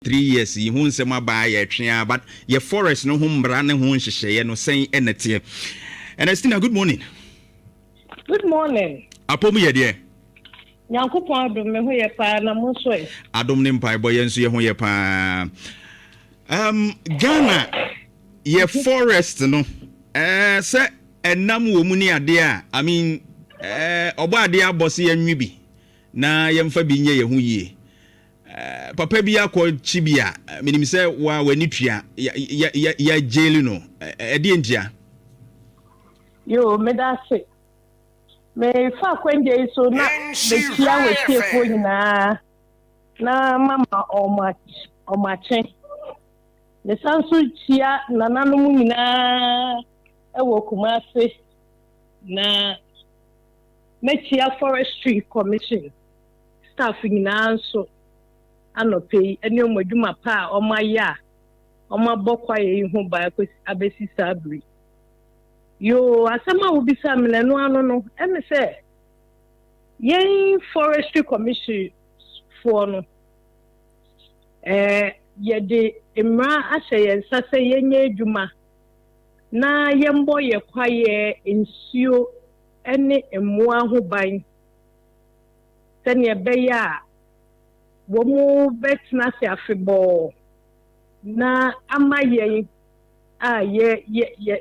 3 years yi hu nsem aba ye twea but ye forest no hu mbra ne hu nhyehyeye no sen enete. Ernestina, good morning. Good morning. Apomu ye de. Nyankopon adom me ho ye pa na mo so e. Adom ne mpai boye nso ye ho ye pa. Ghana ye forest no se enam wo mu ni ade a I mean obo ade abose ye nwi bi na ye mfa bi nye ye ho yie. Papa bi akọ chibia minim se wa wani tua ya jail no ede ntia Yo medase me fa kwende so na be tia we tiefo nyina na mama omache ne sanso tia nananom nyina ewo Kumase na me tia forestry commission staff nyina so anope eni omadwuma pa omaya omabokwa ye hu ba abesi sabri yo asema wo bisa mlenu anu no eme se yen forestry commission for no ye de emra ahye yen sase yenye adwuma na yembo ye kwaye nsuo ene emmoa ho ban sene beya womu betna se afebo na amaye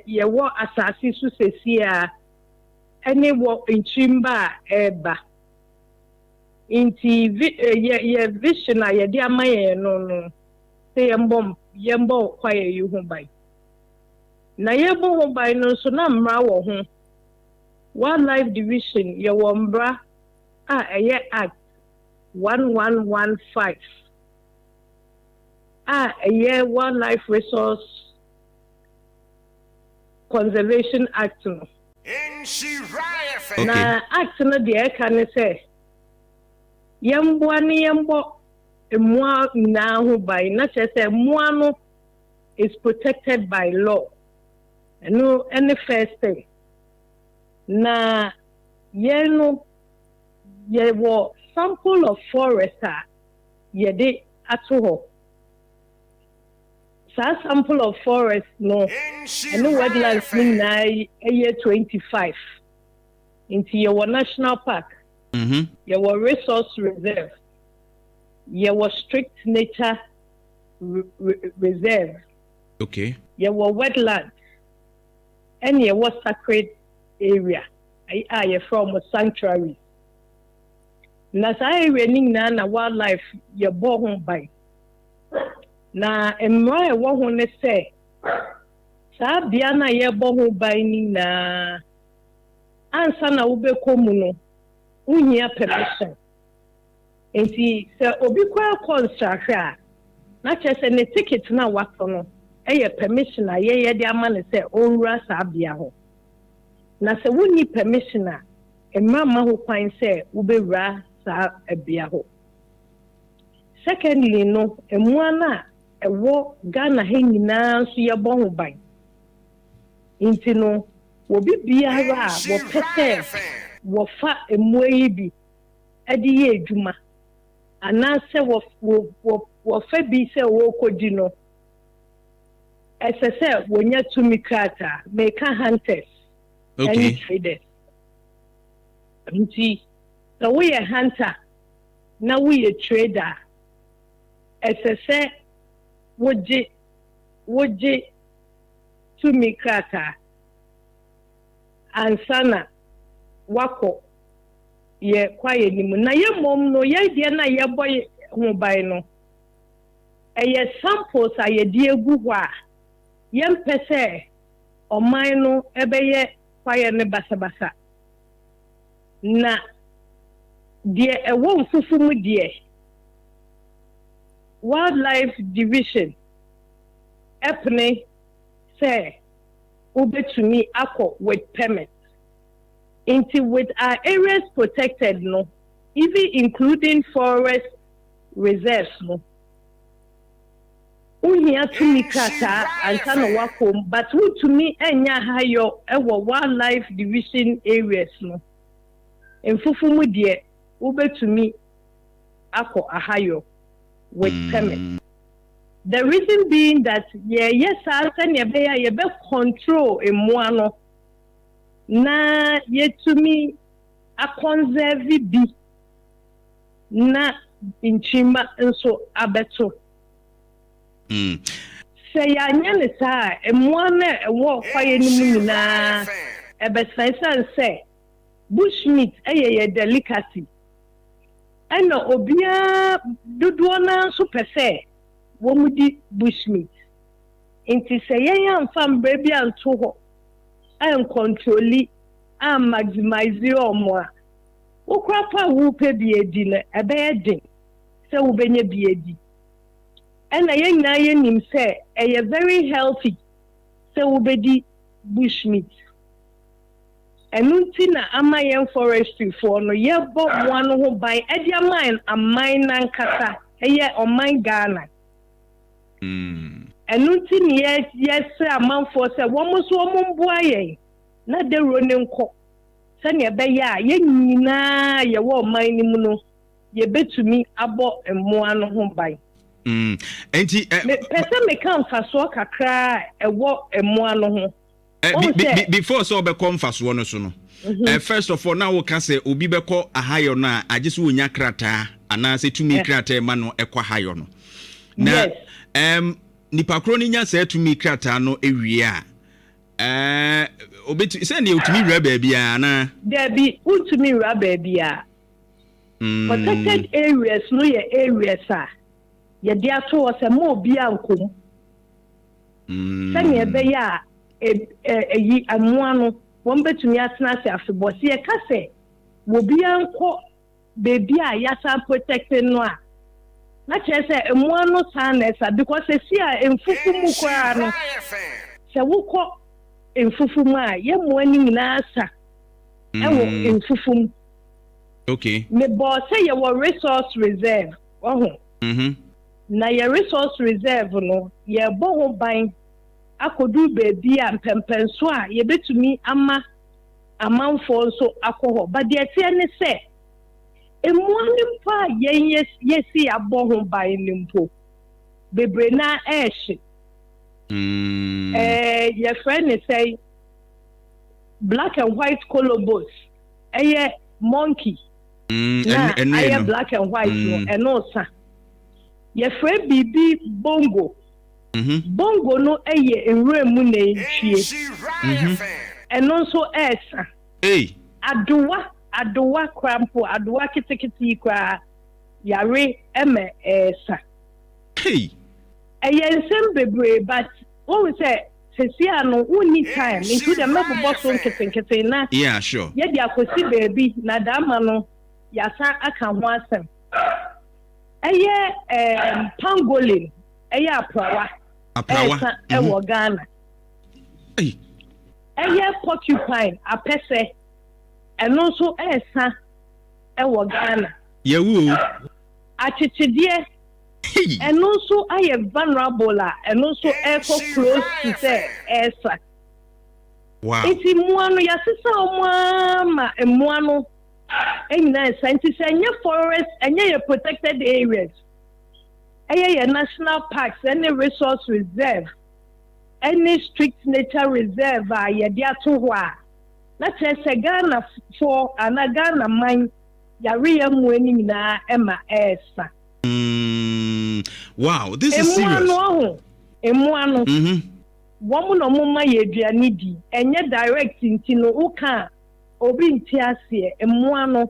ye wo asasi su sesia ene wo nchimba eba inti ye vision ye di amaye no se yembo kwaye yu bai na yebo ho bai no so na mra wo ho wildlife division ye wo mbra eye act 1115 a year wildlife resource conservation act no okay. Na act no de can say yembo emua na ho by na say emua no is protected by law no any first thing na yeno yewo sample of forest yede atoho sa sample of forest no and wetlands na year 25 into your national park your resource reserve your strict nature reserve okay your wetlands and your sacred area you from sanctuaries na sai rening na wildlife ye bo ho bai na emra e wo ho ne se sa bia na ye bo ho bai ni na ansa na wo be komu no unhia permission enti se obi kwa construct a na chese ne ticket na wato no eye permission a ye de ama ne se onwura sa bia ho na se woni permission a emra ma ho kwan se wo be wura sa ebia ho secondly no emua na ewo Ghana he nyina so ye bo ho ban inti no obi biara wo pese wo fa emua yi bi edi ye adwuma ana se wo fa bi se wo kodi no esese wonya tumi krata make hunters okay and traders inti so we a hunter now we a trader SSA woje to me krata ansana wako ye kwaye nimu na ye mom no ye de na ye boy ho bai no eye samples aye de egu ho a ye mpese oman no ebeye kwaye ne basabasa na die ewo mfufu mu die wildlife division epne say ubetumi akọ with permit into with our areas protected no even including forest reserves no uhia tumi kata antana wako but utumi enya hayo ewo wildlife division areas no mfufu mu die ubetumi akọ ahayo with permit The reason being that yes, you be control emoano na yetumi a conserve bi na inchima nso abeto. Say ya ne saa emoane ewo kwaye ni mu nyina ebesan say bushmeat ye delicacy. And obia dodo na so pese wo mudi bushmeat. Inti say yan fam baby anto ho an control an maximize your more. Ukrapa wu pe biedi na ebeyedin se wo benye biedi. And ayen na nim say e very healthy se wo bedi bushmeat. Enunti na amayen forestry for no ye bo one ho by edia mine a mine nankasa eye on mine Ghana. Enunti ni yes amanfo se wo mo so mo mboa yen na de ronin ko se ne be ya ye nyina ye wo mine ni mu no ye betumi abo emmoa no ho by. Enti pese me kan faso kakra ewo emmoa no ho. Before so be come fast one so no. First of all, now we can say obi be ko ahayo na agye so wonya krata ana se tumi krata ma no ekwa hayo no. Na nipa kro ni nya se tumi krata no ewie a obetu se ne otumi wura ba bia na there be utumi wura ba bia. Protected areas no ye areas a ye dia to o se mo obi ankom. Se ne be ya eyi amoa no won betumi atena se afebo se e ka se wo bia nko baby a yasa protected no a na che se amoa no sanesa because se si a emfufu mu kwa no se wo ko emfufu mu a ye mo ani nyina sa e wo emfufu mu. Okay, me bo se ye wo resource reserve na ye resource reserve no ye bo ho ban akodu baby a mpempenso a ye betumi ama amanfo so akoho but the tie ne se emuanim pa yesi abo ho ban nimpo bebre na ehye ye friend say black and white colobos monkey na black and white no eno sa ye friend bibi bongo. Bongo no eye enremu na entwie. Eno so esa. Adowa krampo, adowa kitikiti kwa yare eme esa. Eye nsem bebre but what we say sesia no uni time into the mebo so nkete na. Yeah, sure. Ye dia kosi baby na dama no yasa aka ho asem. Pangolin aprawa ewo Ghana. Porcupine apese eno so esa ewo Ghana. Yewu Achichidie eno so aye vulnerable eno so echo close to say esa. Wow. Iti muano yasisa omama emuano enna scientists enye forest enye protected areas. Your national parks, any resource reserve, any strict nature reserve, dia to wa. Na chese Ghana for ana Ghana mine yare amweni na ema esa. Wow, this is serious. Emuano. Womu no muma ye aduane di. Enye direct nti no uka obi nti ase emuano.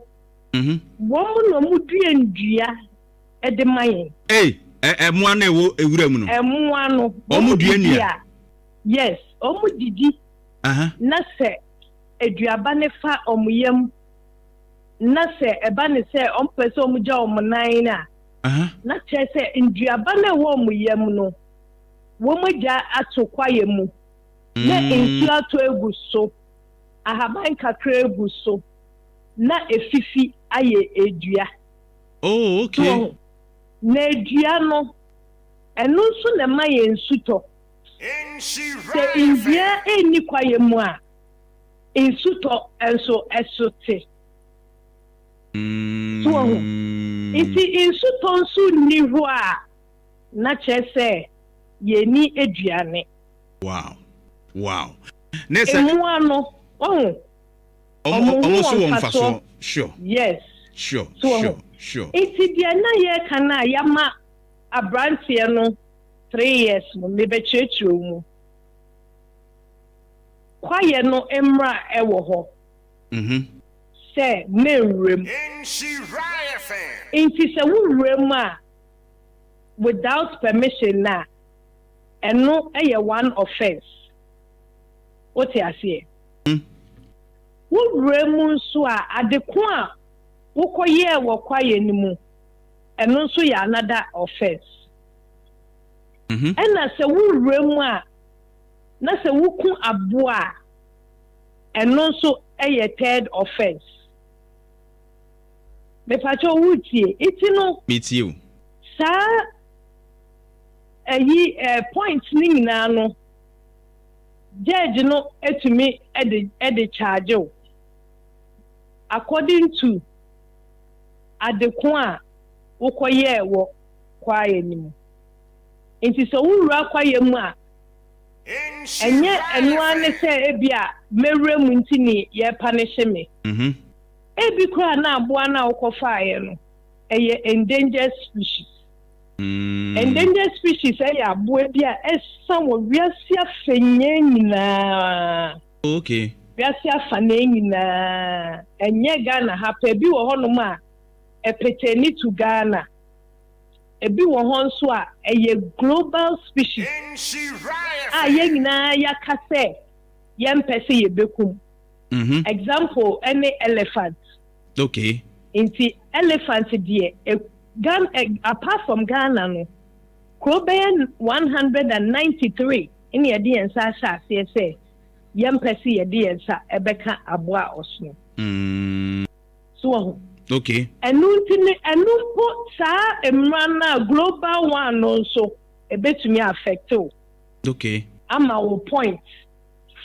Womu no mu dua ndua edemaye. Emuano na ewo ewura mu no. Emuano. Omu dua nua. Yes, omu didi. Na se eduaba ne fa omuyam. Na se eba ne se ompese omugya omunan na. Na chese nduaba na wo omuyam no. Wo mogya atokwaye mu. Na ensu ato egu so. Ahaban kakra egu so. Na efifi aye edua. Oh, okay. So, na edua no eno nso na ma ye nsuto. Se India eni kwaye mu a nsuto enso esote. So iti nsuto nso ni ho a na chese ye ni eduane. Wow. Nessa Emuano. Almost one faso. Sure. Yes. Sure. Iti dia na ye kana yama abrantie no 3 years mo me be chechiro mu. Kwaye no emra ewo ho. Say merem. Nhyira FM. Inti se wurem a without permission na eno eye one offense. What you say? Wurem nso a adeko a wokoye wo kwaye ni mu eno nso ya another offense. Ena se wurem a na se wuku aboa eno nso eye third offense. Me pacho wutie itino meet you. Sa point ni nyina no judge no etumi e charge o according to adeko a wokoye wo kwaye ni mu nti so wura kwaye mu a enye enu ane se ebia mewre mu nti ni ye punish me ebi kura na aboa na wokofaye no eye endangered species. Endangered species eye aboa bia esa wo wiase afenye nyina. Okay. Wiase afane nyina enye Ghana hapa bi wo hono ma epeteni to Ghana. Ebi wo hon so a eye global species. Ye nyina yakase yempese yebekum. Example any elephant. Okay. Inti elephant die apart from Ghana no Kobe 193 in your DNSA say yempese ye DNSA ebeka aboa osno. So okay. Enu po sa emrana global one also ebetumi affect o. Okay. Ama wo point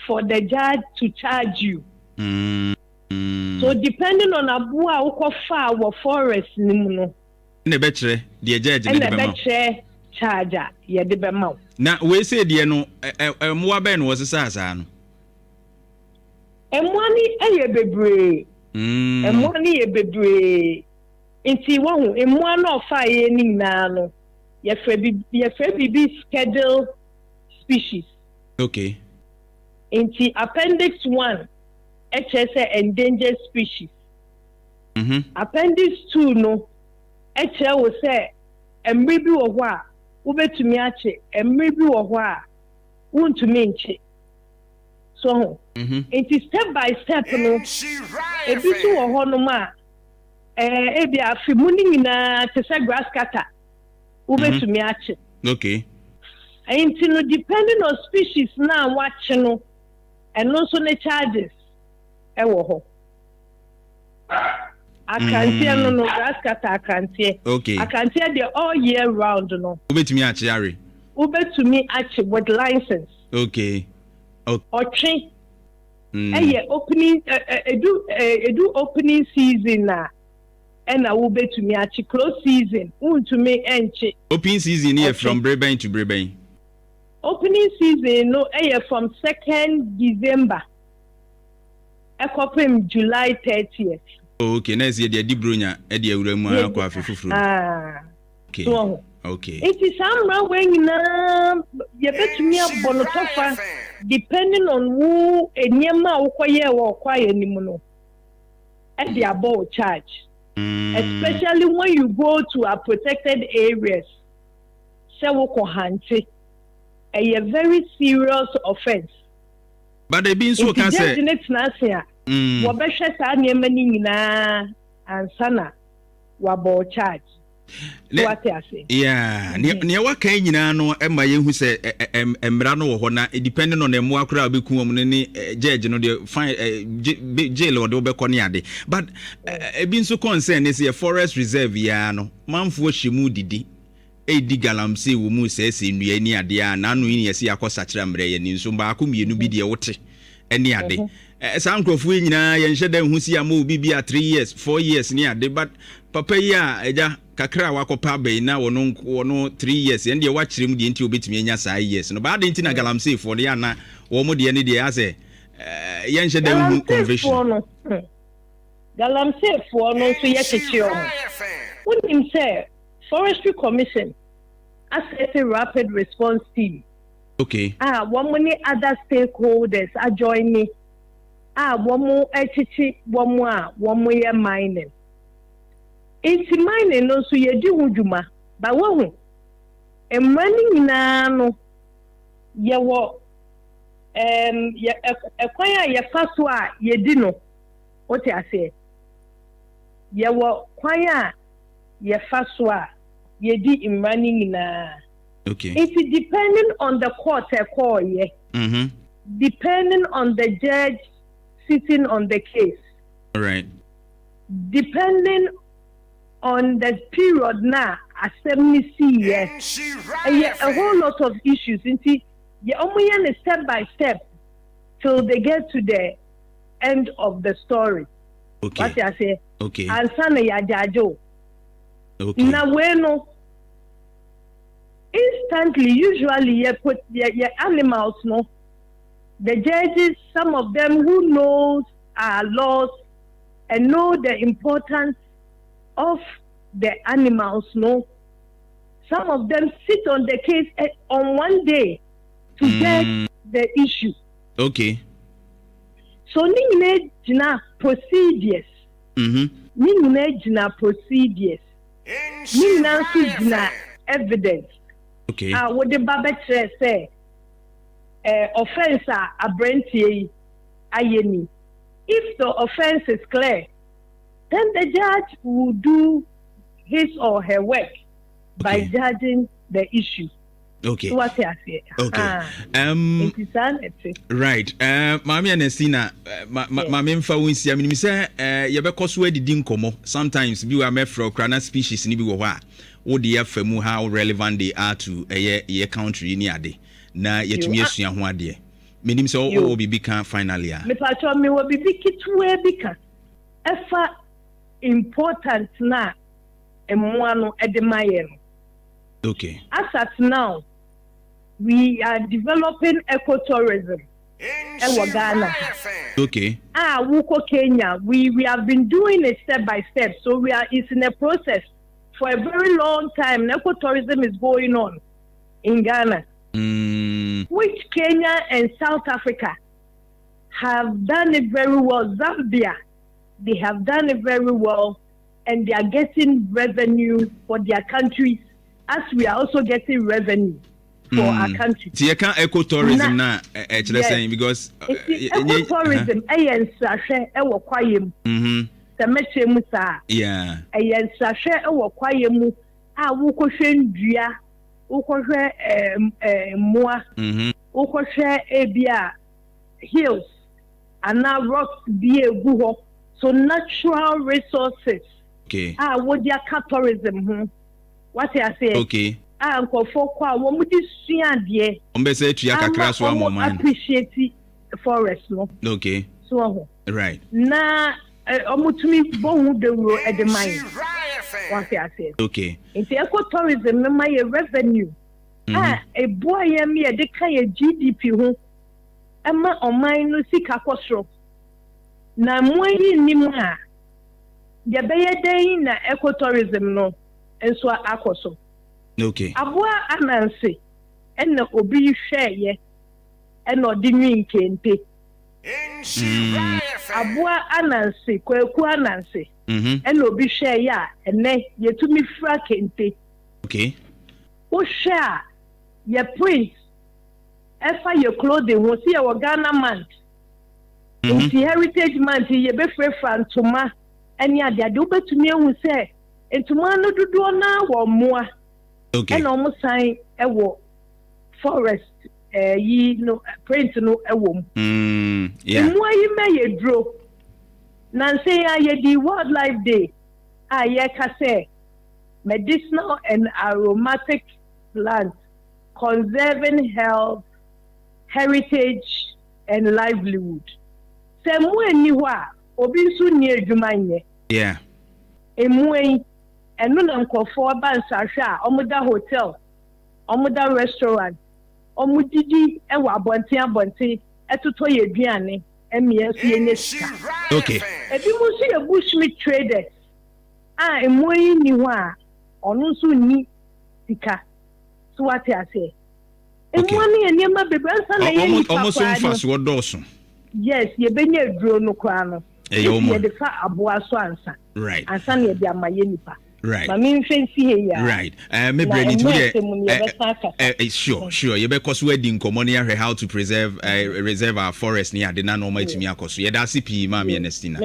for the judge to charge you. So depending on aboa wokofa wo forest nimu no na betre the judge na be ma charger ye de be ma na we say de no moa ben wo sesa no emwani eye bebre emwani ye bebre nti wo emwa na ofa ye ni na no ye fe bibi schedule species. Okay. Nti appendix 1 HSA endangered species. Appendix 2 no HSA will say emri bi wo ho a wobetumi ache emri bi wo ho a wontumi nche. So it is step by step no ebi so wo ho no ma ebi afimuni nyina te say grass cutter wobetumi ache. Okay. And no depending on species now watch no and also the charges ewo I can't hear no grass cutter I can't hear. Okay. I can't hear the all year round no. Ubetumi achiari. Ubetumi achi with license. Okay. Ochi. Opening edu opening season na and ubetumi achi close season untumi enchi. Opening season here from Breben to Breben. Opening season no from 2nd December. Ekopem July 30th. Okay, na see the dibronya e de awura mu akwa afefufuru. Okay. So, okay. It is some when na ye betumi abonotofa depending on who enyema ukoye wo kwaye nimu no. E dey about charge. Especially when you go to a protected areas. Se wo ko hante. A very serious offense. But they been so can say wabeshe sa niema ni nyina ansana wabo charge. What I say? Yeah, near what can nyina no emma yehu say emra no wo ho na depending on them akura obeku am ne judge no the fine jail or the obekọ ne ade. But e been so concern is a forest reserve ya no manfo hyimu didi edi galamse wo mu sese nnua ni ade a na no yin yesi akosa kira mre ye ni nso ba akomienu bi de wote eni ade sankrofo nyina ye nhye da hu si ama obi bi a 3 years 4 years ni ade but papa yi a eja kakra wakopa be na wono 3 years and ye watchire mu de nti obetumi anya saa years no ba de nti na galamsey for de ana wo mo de ne de ase yen hye dem mu convention galamsey for no so ye cheche o wonim say forestry commission as a rapid response team. Okay. One many other stakeholders are joining. One more HT, one more mining. It's mining no so you do hujuma. But one running na ya wo kwaya ya faswa ye dino. What I say? Ya wo kwaya ya faswa ye di in running na. Okay. It's depending on the court call, yeah. Depending on the judge sitting on the case. All right. Depending on the period now, assembly see, yeah. A whole lot of issues. You only step by step till they get to the end of the story. Okay. What I say? Okay. And sana ya jajo. Okay. Na bueno. Instantly, usually, you put your animals, no. The judges, some of them who knows our laws and know the importance of the animals, no. Some of them sit on the case on one day to get the issue. Okay. So, ni jina procedures. Ni jina procedures. Ni jina evidence. Okay. What the Babette say, offense a brenty ayeni. If the offense is clear, then the judge will do his or her work by judging the issue. Okay. So what I say? Okay. Right. Mami Ernestina, mami mfa wonsi amini say ye be koso adidi nkomo. Sometimes bi wa mefro krana species ni bi wo ha. Wo de afamu how relevant they are to a country ni ade. Na yetumi asua ho ade. Menim say o bibi kan finally a. Me pacho me wo bibi kitwe bi kan. Efa important na emwa no edemaye no. Okay. As at now, we are developing ecotourism in Ghana. Okay. Wuko Kenya. We have been doing it step by step. So it's in a process for a very long time. Ecotourism is going on in Ghana. Which Kenya and South Africa have done it very well. Zambia, they have done it very well, and they are getting revenue for their countries, as we are also getting revenue for our country. So you can't ecotourism now, actually saying, because ecotourism, yeah. Hills and now rocks be a guho. So natural resources. Okay. What their tourism? What I say? Okay. For what would you see and ye? Appreciate the forest, no? Okay. So right. Na omutumi bon the road at the mine. What I say? Okay. It's ecotourism, my revenue. A boy me a decay GDP home. Emma on mine no sika kwosro. Na moyi nimwa. Ya beye dey na ecotourism no enso akoso. Okay. Aboa ananse enna obi hwe ye enna odi nwi nkente. Aboa ananse kwaku ananse. Enna obi hwe ye a enne yetumi fra kente. Okay. O hwe ye print efa your clothing wo see your Ghana month. In the heritage month ye be free frantoma any ade ade obetumi ehu say entuma no dodo na wo moa. Okay. And almost sign a war forest ye no print no a womb. Yeah. Why you may draw Nancy ye the wildlife day. Say medicinal and aromatic plants conserving health, heritage and livelihood. Semwe niwa obi su ni edwuma nye. Yeah. Emwe ɛno na nkɔfoɔ ba nsahwɛ a ɔmoda hotel ɔmoda restaurant ɔmodidi ɛwɔ abɔnten ɛtotɔ yɛ aduane ɛmia so yɛ nyɛ sika okay ebi mu nso yɛ bushmeat traders a emu yi ni hɔ a ɔno nso ni sika so wate ase emu no yɛ nneɛma bebree nsa na yɛ nipa almost mfa so dɔɔso yes yɛbɛnya aduro no koraa no yɛde fa aboa so ansa right ansa na yɛde ama yɛ nipa right ma me mfe nsi he ya right maybe need to sure you be cause we din komo na how to preserve reserve our forest near the na normal to me akoso ye da CP ma me Ernestina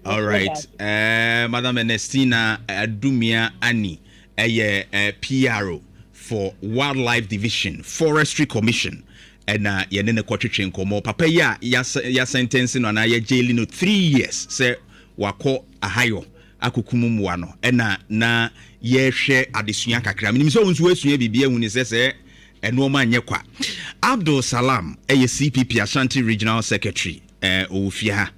all right madam Ernestina Adumea Anie PRO for Wildlife Division Forestry Commission and ye ne kwatwetwe nkomo papa ya sentence no na ya jail no 3 years say wako ahayo akukumumu no na yehwe adesua kakra minim so nso asua bibia hu ni sese eno ma nye kwa Abdul Salam CPP Ashanti Regional Secretary ofia ha